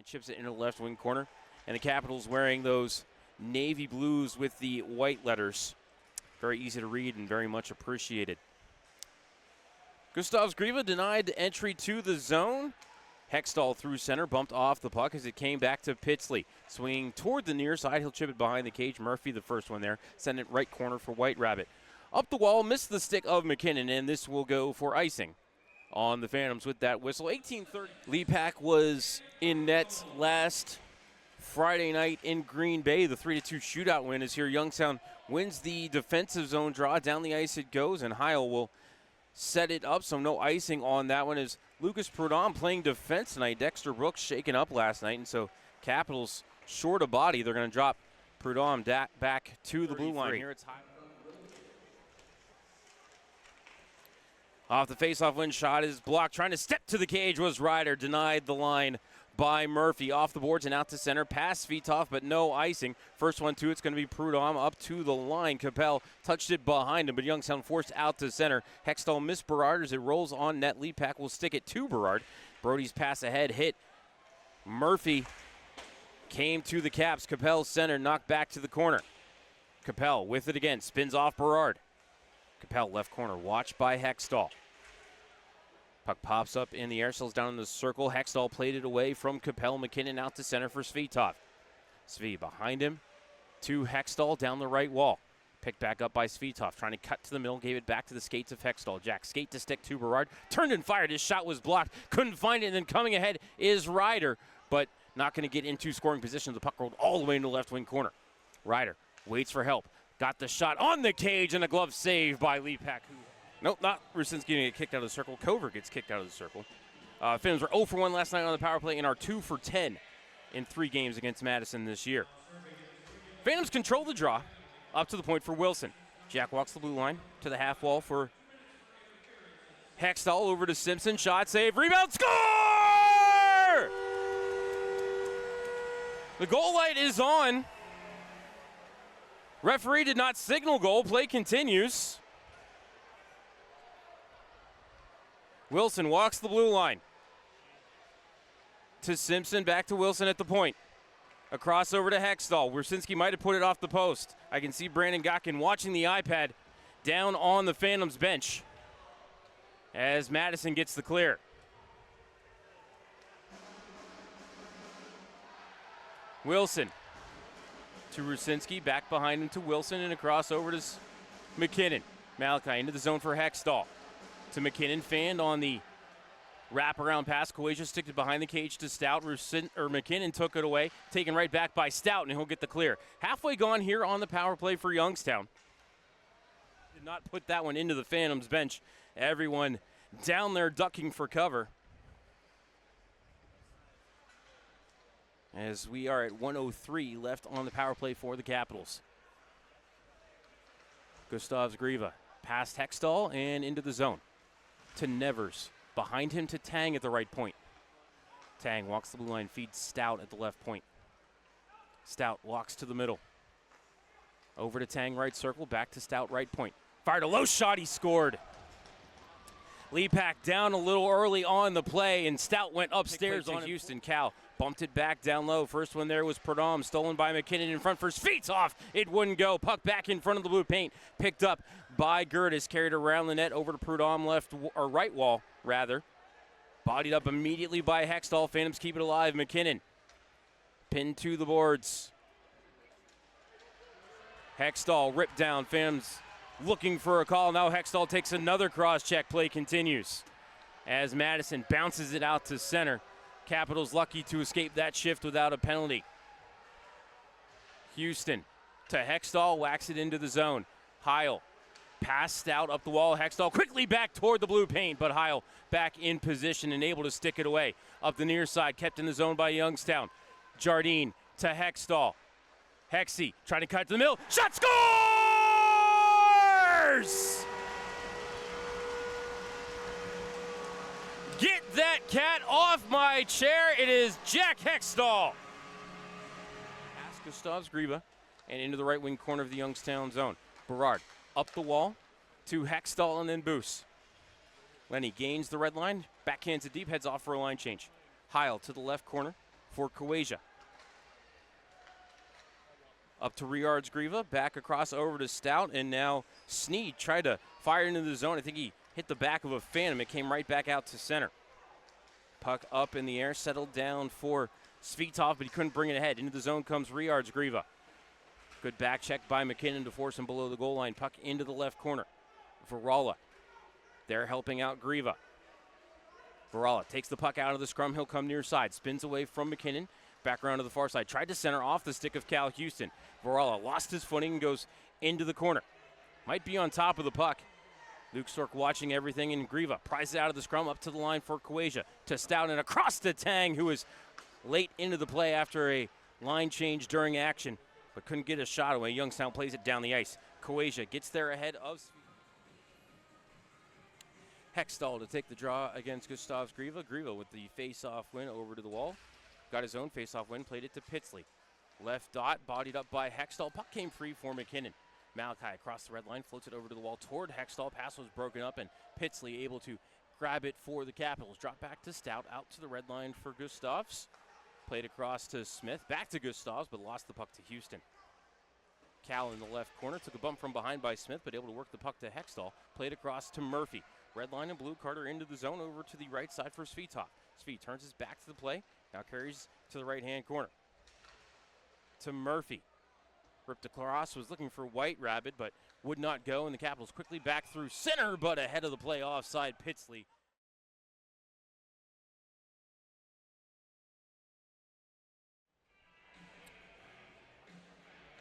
and chips it into the left wing corner. And the Capitals wearing those navy blues with the white letters. Very easy to read and very much appreciated. Gustavs Griva denied entry to the zone. Hextall through center, bumped off the puck as it came back to Pitsley. Swinging toward the near side, he'll chip it behind the cage. Murphy, the first one there, send it right corner for White Rabbit. Up the wall, missed the stick of McKinnon, and this will go for icing on the Phantoms with that whistle. 18:30. Lepak was in net last Friday night in Green Bay. The 3-2 shootout win is here. Youngstown wins the defensive zone draw. Down the ice it goes, and Heil will set it up, so no icing on that one. Is Lucas Prudhomme playing defense tonight. Dexter Brooks shaken up last night, and so Capitals short a body. They're going to drop Prudhomme back to the blue line. Here it's Heil. Off the face-off win shot is blocked. Trying to step to the cage was Ryder. Denied the line by Murphy. Off the boards and out to center. Pass Svitov, but no icing. First one, too, it's going to be Prudhomme up to the line. Capel touched it behind him, but Youngstown forced out to center. Hextall missed Berard as it rolls on net. Lepak will stick it to Berard. Brody's pass ahead hit. Murphy came to the Caps. Capel center, knocked back to the corner. Capel with it again. Spins off Berard. Capel left corner, watched by Hextall. Puck pops up in the air, sells down in the circle. Hextall played it away from Capel. McKinnon out to center for Svitov. Svi behind him to Hextall down the right wall. Picked back up by Svitov, trying to cut to the middle, gave it back to the skates of Hextall. Jack skate to stick to Berard. Turned and fired. His shot was blocked. Couldn't find it, and then coming ahead is Ryder, but not going to get into scoring position. The puck rolled all the way into the left wing corner. Ryder waits for help. Got the shot on the cage, and a glove save by Lepak. Nope, not Rusinski getting get kicked out of the circle. Cover gets kicked out of the circle. Phantoms were 0 for 1 last night on the power play and are 2 for 10 in 3 games against Madison this year. Phantoms control the draw up to the point for Wilson. Jack walks the blue line to the half wall for Hextall. Over to Simpson. Shot, save, rebound, score! The goal light is on. Referee did not signal goal. Play continues. Wilson walks the blue line to Simpson, back to Wilson at the point. A crossover to Hextall. Wersinski might have put it off the post. I can see Brandon Gotkin watching the iPad down on the Phantoms bench as Madison gets the clear. Wilson to Rusinski, back behind him to Wilson, and a crossover to McKinnon. Malachi into the zone for Hextall. To McKinnon, fanned on the wraparound pass. Coasia sticked it behind the cage to Stout. McKinnon took it away, taken right back by Stout, and he'll get the clear. Halfway gone here on the power play for Youngstown. Did not put that one into the Phantoms bench. Everyone down there ducking for cover. As we are at 1:03 left on the power play for the Capitals. Gustavs Griva past Hextall and into the zone. To Nevers. Behind him to Tang at the right point. Tang walks the blue line, feeds Stout at the left point. Stout walks to the middle. Over to Tang, right circle, back to Stout, right point. Fired a low shot, he scored. Lepak down a little early on the play, and Stout went upstairs on Houston. Cal bumped it back down low. First one there was Prudhomme, stolen by McKinnon in front for Svitov. It wouldn't go. Puck back in front of the blue paint. Picked up by Gertis, carried around the net over to Prudhomme, left or right wall, rather. Bodied up immediately by Hextall. Phantoms keep it alive. McKinnon pinned to the boards. Hextall ripped down. Phantoms looking for a call. Now Hextall takes another cross-check. Play continues as Madison bounces it out to center. Capitals lucky to escape that shift without a penalty. Houston to Hextall, whacks it into the zone. Heil passed out up the wall. Hextall quickly back toward the blue paint, but Heil back in position and able to stick it away. Up the near side, kept in the zone by Youngstown. Jardine to Hextall. Hexy trying to cut to the middle. Shot, scores! Get that cat off my chair. It is Jack Hextall. Past Gustavs Griva and into the right wing corner of the Youngstown zone. Berard up the wall to Hextall and then Boos. Lenny gains the red line, backhands it deep, heads off for a line change. Heil to the left corner for Kuwasia. Up to Riards Grieva, back across over to Stout, and now Sneed tried to fire into the zone. I think he hit the back of a Phantom. It came right back out to center. Puck up in the air, settled down for Svitov, but he couldn't bring it ahead. Into the zone comes Riards Grieva. Good back check by McKinnon to force him below the goal line. Puck into the left corner. Varala. They're helping out Grieva. Varala takes the puck out of the scrum. He'll come near side. Spins away from McKinnon. Back around to the far side. Tried to center off the stick of Cal Houston. Varala lost his footing and goes into the corner. Might be on top of the puck. Luke Stork watching everything, and Grieva prizes it out of the scrum up to the line for Kuwasia. To Stout and across to Tang, who was late into the play after a line change during action, but couldn't get a shot away. Youngstown plays it down the ice. Kuwasia gets there ahead of Hextall to take the draw against Gustavs Grieva. Grieva with the face-off win over to the wall. Got his own face-off win, played it to Pitsley. Left dot, bodied up by Hextall. Puck came free for McKinnon. Malachi across the red line, floats it over to the wall toward Hextall. Pass was broken up, and Pitsley able to grab it for the Capitals. Drop back to Stout, out to the red line for Gustavs. Played across to Smith, back to Gustavs, but lost the puck to Houston. Cal in the left corner, took a bump from behind by Smith, but able to work the puck to Hextall. Played across to Murphy. Red line and blue, Carter into the zone, over to the right side for Svitov. Svit turns his back to the play, now carries to the right-hand corner. To Murphy. Ripped across, was looking for White Rabbit, but would not go, and the Capitals quickly back through center, but ahead of the play offside, Pitsley.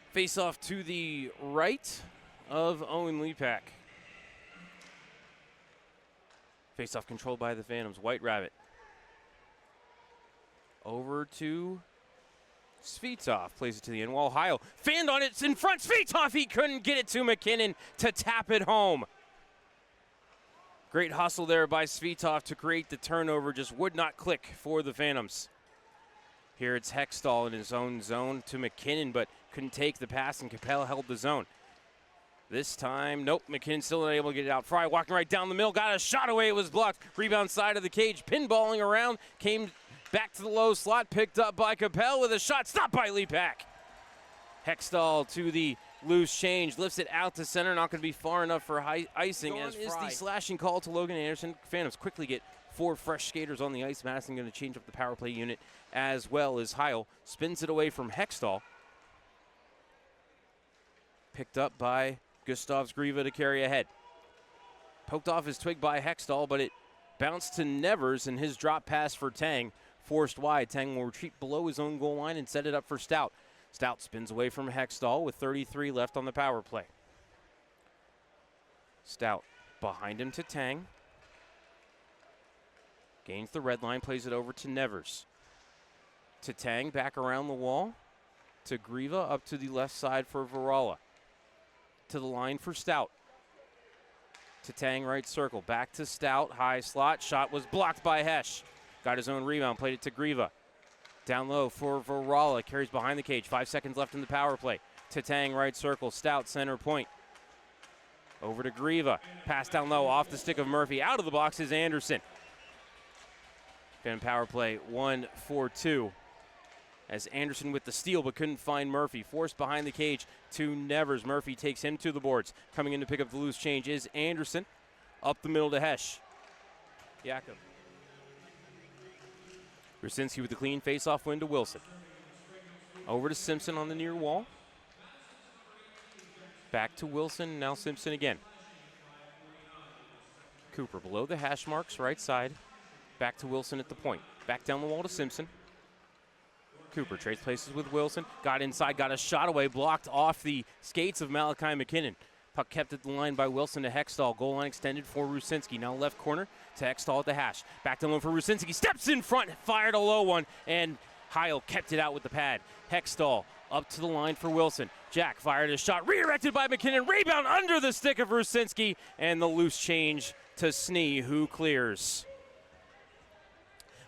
Face off to the right of Owen Lepak. Face off controlled by the Phantoms. White Rabbit. Over to Svitov. Plays it to the end wall. Heil fanned on it. It's in front. Svitov. He couldn't get it to McKinnon to tap it home. Great hustle there by Svitov to create the turnover. Just would not click for the Phantoms. Here it's Hextall in his own zone to McKinnon, but couldn't take the pass, and Capel held the zone. This time, nope, McKinnon still not able to get it out. Fry walking right down the middle, got a shot away, it was blocked. Rebound side of the cage, pinballing around, came back to the low slot, picked up by Capel with a shot, stopped by Lepak. Hextall to the loose change, lifts it out to center, not going to be far enough for icing. As is the slashing call to Logan Anderson. Phantoms quickly get 4 fresh skaters on the ice. Madison going to change up the power play unit as well as Heil. Spins it away from Hextall. Picked up by Gustavs Grieva to carry ahead. Poked off his twig by Hextall, but it bounced to Nevers, and his drop pass for Tang forced wide. Tang will retreat below his own goal line and set it up for Stout. Stout spins away from Hextall with 33 left on the power play. Stout behind him to Tang. Gains the red line, plays it over to Nevers. To Tang, back around the wall. To Grieva, up to the left side for Varala. To the line for Stout. To Tang, right circle. Back to Stout, high slot. Shot was blocked by Hesh. Got his own rebound, played it to Grieva. Down low for Varala, carries behind the cage. 5 seconds left in the power play. To Tang, right circle. Stout, center point. Over to Grieva. Pass down low, off the stick of Murphy. Out of the box is Anderson. Been power play 1-4-2. As Anderson with the steal, but couldn't find Murphy. Forced behind the cage to Nevers. Murphy takes him to the boards. Coming in to pick up the loose change is Anderson. Up the middle to Hesh. Jakob. Rusinski with the clean face-off win to Wilson. Over to Simpson on the near wall. Back to Wilson, now Simpson again. Cooper below the hash marks, right side. Back to Wilson at the point. Back down the wall to Simpson. Cooper trades places with Wilson. Got inside, got a shot away, blocked off the skates of Malachi McKinnon. Puck kept at the line by Wilson to Hextall. Goal line extended for Rusinski. Now left corner to Hextall at the hash. Back down low for Rusinski. Steps in front, fired a low one, and Heil kept it out with the pad. Hextall up to the line for Wilson. Jack fired a shot, redirected by McKinnon. Rebound under the stick of Rusinski, and the loose change to Snee, who clears.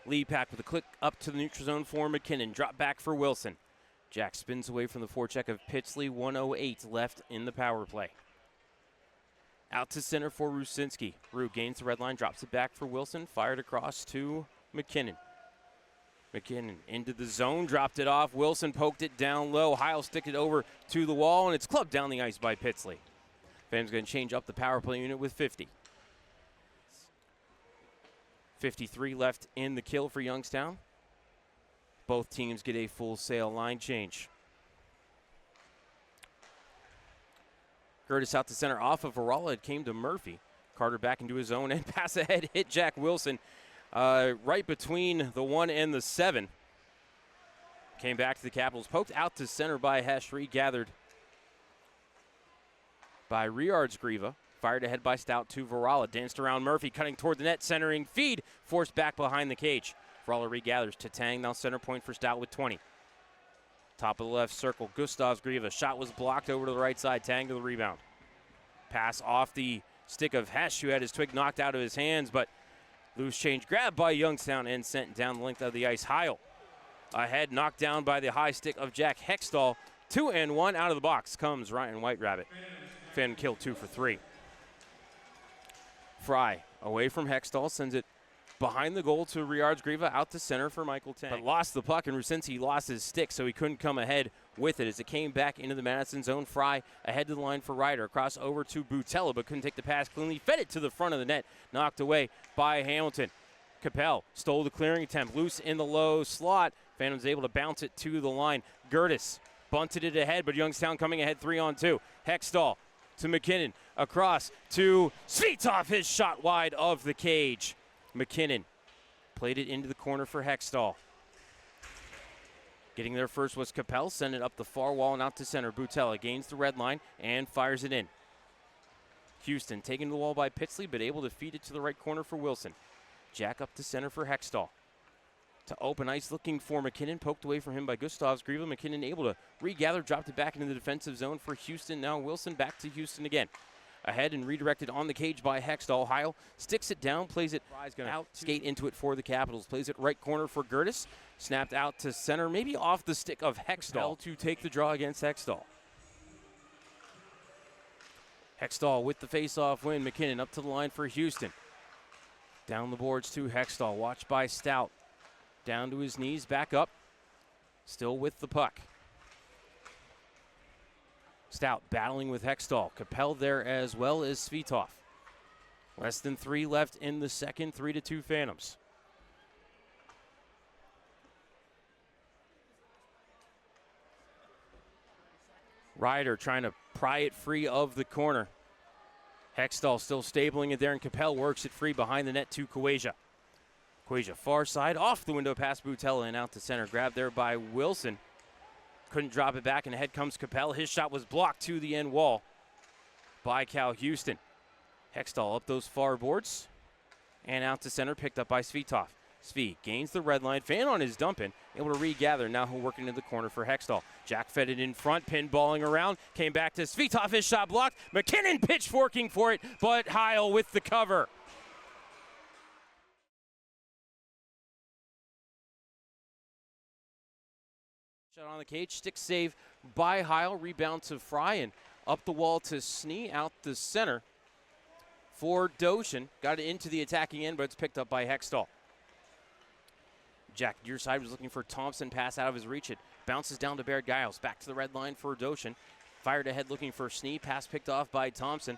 Lepak with a click up to the neutral zone for McKinnon. Drop back for Wilson. Jack spins away from the forecheck of Pitsley. 1:08 left in the power play. Out to center for Rusinski. Rue gains the red line, drops it back for Wilson. Fired across to McKinnon. McKinnon into the zone, dropped it off. Wilson poked it down low. Heil sticked it over to the wall, and it's clubbed down the ice by Pitsley. Phantom's going to change up the power play unit with 50. 53 left in the kill for Youngstown. Both teams get a full sail line change. Curtis out to center off of Varala. It came to Murphy. Carter back into his zone and pass ahead hit Jack Wilson right between the 1 and the 7. Came back to the Capitals. Poked out to center by Hesh. Regathered by Riards-Grieva. Fired ahead by Stout to Varala. Danced around Murphy, cutting toward the net, centering feed. Forced back behind the cage. Varala regathers. Tatang now center point for Stout with 20. Top of the left circle, Gustavs-Grieva. Shot was blocked over to the right side. Tang to the rebound. Pass off the stick of Hesh, who had his twig knocked out of his hands, but loose change grabbed by Youngstown and sent down the length of the ice. Heil ahead, knocked down by the high stick of Jack Hextall. 2-1 out of the box comes Ryan White-Rabbit. Phantom kill 2 for 3. Fry away from Hextall, sends it behind the goal to Riards-Grieva, out to center for Michael Tang. But lost the puck, and Rucinski lost his stick, so he couldn't come ahead with it as it came back into the Madison zone. Fry ahead to the line for Ryder, across over to Butella, but couldn't take the pass cleanly. Fed it to the front of the net, knocked away by Hamilton. Capel stole the clearing attempt, loose in the low slot. Phantom's able to bounce it to the line. Gertis bunted it ahead, but Youngstown coming ahead 3-on-2. Hextall to McKinnon, across to Svitov, his shot wide of the cage. McKinnon played it into the corner for Hextall. Getting there first was Capel, sent it up the far wall and out to center. Butella gains the red line and fires it in. Houston taken to the wall by Pitsley, but able to feed it to the right corner for Wilson. Jack up to center for Hextall. To open ice looking for McKinnon, poked away from him by Gustavs-Grieva. McKinnon able to regather, dropped it back into the defensive zone for Houston. Now Wilson back to Houston again. Ahead and redirected on the cage by Hextall. Heil sticks it down, plays it out, skate into it for the Capitals. Plays it right corner for Gertis. Snapped out to center, maybe off the stick of Hextall to take the draw against Hextall. Hextall with the face-off win. McKinnon up to the line for Houston. Down the boards to Hextall, watched by Stout. Down to his knees, back up. Still with the puck. Stout battling with Hextall. Capel there as well as Svitov. Less than 3 left in the second, 3-2 Phantoms. Ryder trying to pry it free of the corner. Hextall still stabling it there, and Capel works it free behind the net to Cueja. Cueja far side, off the window past Butella and out to center. Grabbed there by Wilson. Couldn't drop it back, and ahead comes Capel. His shot was blocked to the end wall by Cal Houston. Hextall up those far boards and out to center, picked up by Svitov. Svi gains the red line, fan on his dump in, able to regather. Now he'll work into the corner for Hextall. Jack fed it in front, pinballing around, came back to Svitov, his shot blocked. McKinnon pitchforking for it, but Heil with the cover. Shot on the cage, stick save by Heil, rebound to Fry, and up the wall to Snee, out the center for Doshin. Got it into the attacking end, but it's picked up by Hextall. Jack, your side was looking for Thompson, pass out of his reach. It bounces down to Baird Giles, back to the red line for Doshin. Fired ahead looking for Snee, pass picked off by Thompson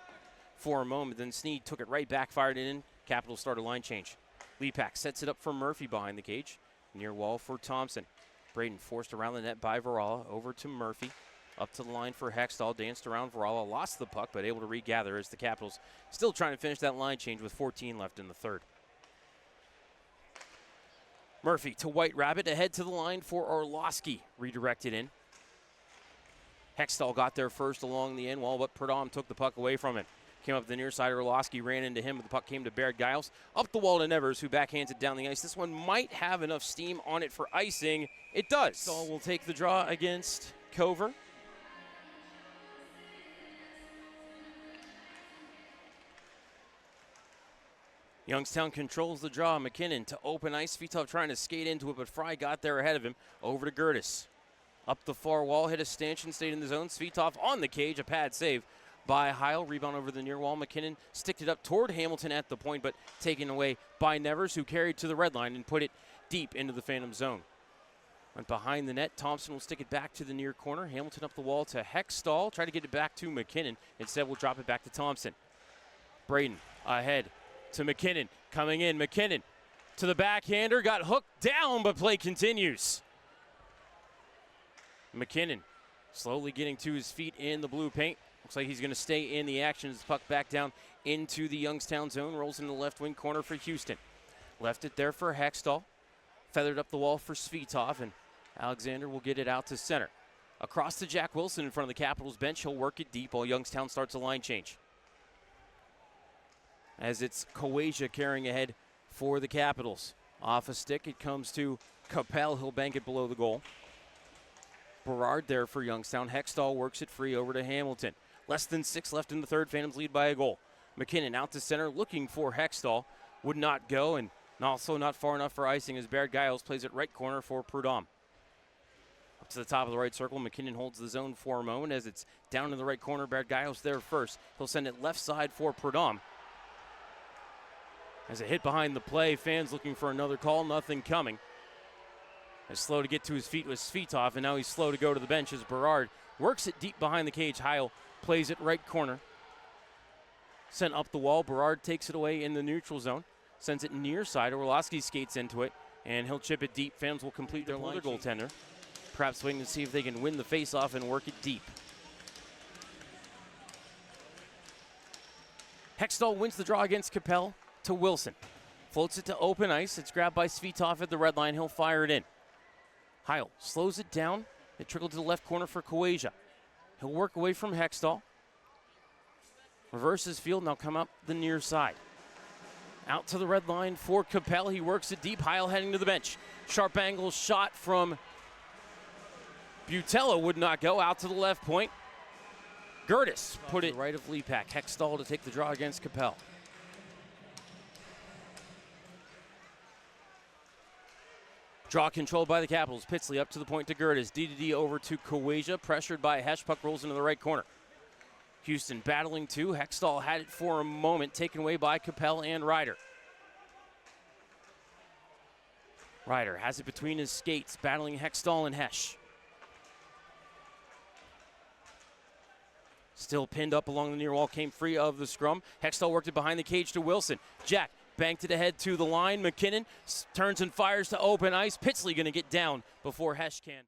for a moment. Then Snee took it right back, fired it in. Capitals start a line change. Lepak sets it up for Murphy behind the cage. Near wall for Thompson. Braden forced around the net by Varala, over to Murphy. Up to the line for Hextall, danced around Varala, lost the puck, but able to regather as the Capitals still trying to finish that line change with 14 left in the third. Murphy to White-Rabbit, ahead to the line for Orlowski, redirected in. Hextall got there first along the end wall, but Pradom took the puck away from him. Came up the near side, Orlowski ran into him, but the puck came to Baird Giles. Up the wall to Nevers, who backhands it down the ice. This one might have enough steam on it for icing. It does. So we'll take the draw against Cover. Youngstown controls the draw. McKinnon to open ice. Svitov trying to skate into it, but Fry got there ahead of him. Over to Gertis. Up the far wall, hit a stanchion, stayed in the zone. Svitov on the cage, a pad save by Heil. Rebound over the near wall. McKinnon sticked it up toward Hamilton at the point, but taken away by Nevers, who carried to the red line and put it deep into the Phantom zone. Went behind the net. Thompson will stick it back to the near corner. Hamilton up the wall to Hextall. Try to get it back to McKinnon. Instead, we'll drop it back to Thompson. Braden ahead to McKinnon. Coming in, McKinnon to the backhander. Got hooked down, but play continues. McKinnon slowly getting to his feet in the blue paint. Looks like he's going to stay in the action as the puck back down into the Youngstown zone. Rolls into the left wing corner for Houston. Left it there for Hextall. Feathered up the wall for Svitov, and Alexander will get it out to center. Across to Jack Wilson in front of the Capitals bench. He'll work it deep while Youngstown starts a line change. As it's Kowasia carrying ahead for the Capitals. Off a stick, it comes to Capel. He'll bank it below the goal. Berard there for Youngstown. Hextall works it free over to Hamilton. Less than 6 left in the third. Phantoms lead by a goal. McKinnon out to center looking for Hextall. Would not go, and also not far enough for icing as Baird Giles plays it right corner for Prudhomme. Up to the top of the right circle, McKinnon holds the zone for a moment as it's down in the right corner. Baird Giles there first. He'll send it left side for Prudhomme. As a hit behind the play, fans looking for another call, nothing coming. As slow to get to his feet was Svitov, and now he's slow to go to the bench as Berard works it deep behind the cage. Heil plays it right corner. Sent up the wall. Berard takes it away in the neutral zone. Sends it near side. Orlowski skates into it, and he'll chip it deep. Fans will complete their line. Goaltender. Perhaps waiting to see if they can win the faceoff and work it deep. Hextall wins the draw against Capel to Wilson. Floats it to open ice. It's grabbed by Svitov at the red line. He'll fire it in. Heil slows it down. It trickled to the left corner for Kowasia. He'll work away from Hextall. Reverses field, now come up the near side. Out to the red line for Capel. He works it deep. Heil heading to the bench. Sharp angle shot from Butella would not go. Out to the left point. Gertis put it right of Lepak. Hextall to take the draw against Capel. Draw controlled by the Capitals. Pitsley up to the point to Gertis. D over to Kowasia. Pressured by Hesh. Puck rolls into the right corner. Houston battling too. Hextall had it for a moment. Taken away by Capel and Ryder. Ryder has it between his skates. Battling Hextall and Hesh. Still pinned up along the near wall. Came free of the scrum. Hextall worked it behind the cage to Wilson. Jack banked it ahead to the line. McKinnon turns and fires to open ice. Pitsley going to get down before Hesh can.